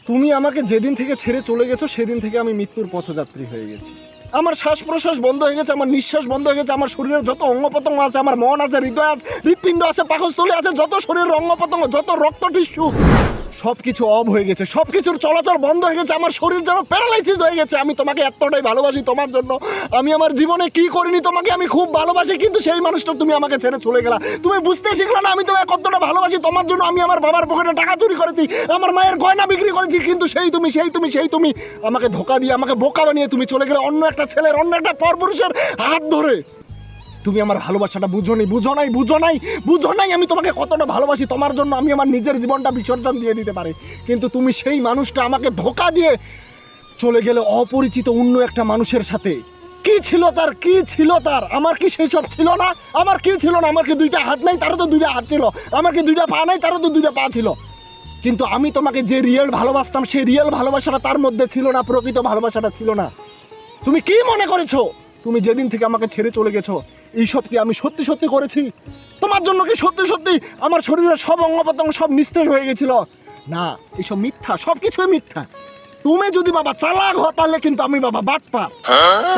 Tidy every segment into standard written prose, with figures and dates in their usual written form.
তুমি আমাকে যেদিন থেকে ছেড়ে চলে গেছো সেদিন থেকে আমি মৃত্যুর পথযাত্রী হয়ে গেছি। আমার শ্বাস প্রশ্বাস বন্ধ হয়ে গেছে, আমার নিঃশ্বাস বন্ধ হয়ে গেছে, আমার শরীরের যত অঙ্গ প্রত্যঙ্গ আছে, আমার মন আছে, হৃদয় আছে, হৃৎপিণ্ড আছে, পাকস্থলী আছে, যত শরীরের অঙ্গ প্রত্যঙ্গ, যত রক্ত টিস্যু সব কিছু অফ হয়ে গেছে, সব কিছুর চলাচল বন্ধ হয়ে গেছে, আমার শরীর যেন প্যারালাইসিস হয়ে গেছে। আমি তোমাকে এতটাই ভালোবাসি, তোমার জন্য আমি আমার জীবনে কি করিনি, তোমাকে আমি খুব ভালোবাসি, কিন্তু সেই মানুষটা তুমি আমাকে ছেড়ে চলে গেলা। তুমি বুঝতে শিখলে না আমি তোমাকে কতটা ভালোবাসি। তোমার জন্য আমি আমার বাবার পকেটে টাকা চুরি করেছি, আমার মায়ের গয়না বিক্রি করেছি, কিন্তু সেই তুমি আমাকে ধোকা দিয়ে, আমাকে বোকা বানিয়ে তুমি চলে গেলে অন্য একটা ছেলের, অন্য একটা পরপুরুষের হাত ধরে। তুমি আমার ভালোবাসাটা বুঝো নাই আমি তোমাকে কতটা ভালোবাসি। তোমার জন্য আমি আমার নিজের জীবনটা বিসর্জন দিয়ে দিতে পারি, কিন্তু তুমি সেই মানুষটা আমাকে ধোকা দিয়ে চলে গেলে অপরিচিত অন্য একটা মানুষের সাথে। কি ছিল তার? আমার কি সেই সব ছিল না? আমার কি ছিল না? আমার কি দুইটা হাত নাই? তারও তো দুইটা হাত ছিল। আমার কি দুইটা পা নাই? তারও তো দুইটা পা ছিল। কিন্তু আমি তোমাকে যে রিয়েল ভালোবাসতাম, সেই রিয়েল ভালোবাসাটা তার মধ্যে ছিল না, প্রকৃত ভালোবাসাটা ছিল না। তুমি কি মনে করেছো তুমি যেদিন থেকে আমাকে ছেড়ে চলে গেছো এইসব কি আমি সত্যি করেছি? তোমার জন্য কি সত্যি আমার শরীরের সব অঙ্গ প্রত্যঙ্গ সব নিস্তেজ হয়ে গেছিল? না, এইসব মিথ্যা, সব কিছুই মিথ্যা। তুমি যদি বাবা চালাক হও তাহলে কিন্তু আমি বাবা বাটপার।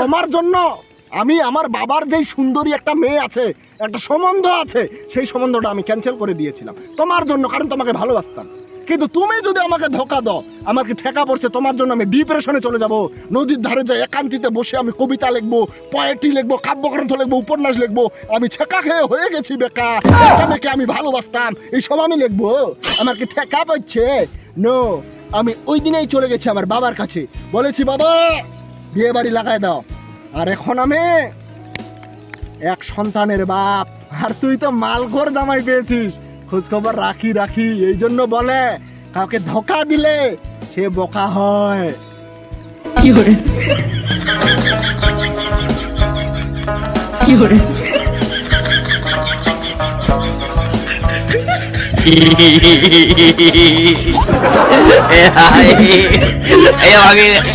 তোমার জন্য আমি আমার বাবার যেই সুন্দরী একটা মেয়ে আছে, একটা সম্বন্ধ আছে, সেই সম্বন্ধটা আমি ক্যান্সেল করে দিয়েছিলাম তোমার জন্য, কারণ তোমাকে ভালোবাসতাম। কিন্তু তুমি যদি আমাকে ধোকা দাও, আমাকে ঠেকা পড়ছে, তোমার জন্য আমি ডিপ্রেশনে চলে যাব। নদীর ধারে যাই একান্তিতে বসে আমি কবিতা লিখবো, পোয়েট্রি লিখবো, কাব্যগ্রন্থ লিখবো, উপন্যাস লিখবো। আমি ছেঁকা খেয়ে হয়ে গেছি বেকার, মেয়েকে আমি ভালোবাসতাম, এইসব আমি লিখবো? আমার কি ঠেকা পড়ছে? নো, আমি ওই দিনেই চলে গেছি আমার বাবার কাছে, বলেছি বাবা বিয়ে বাড়ি লাগাই দাও। আর এখন আমি এক সন্তানের বাপ, আর তুই তো মালখোর জামাই পেয়েছিস। খোঁজখবর রাখি, এই জন্য বলে কাউকে ধোকা দিলে সে বোকা হয়। কি করে Ay, ay, ay, ay, ay, ay,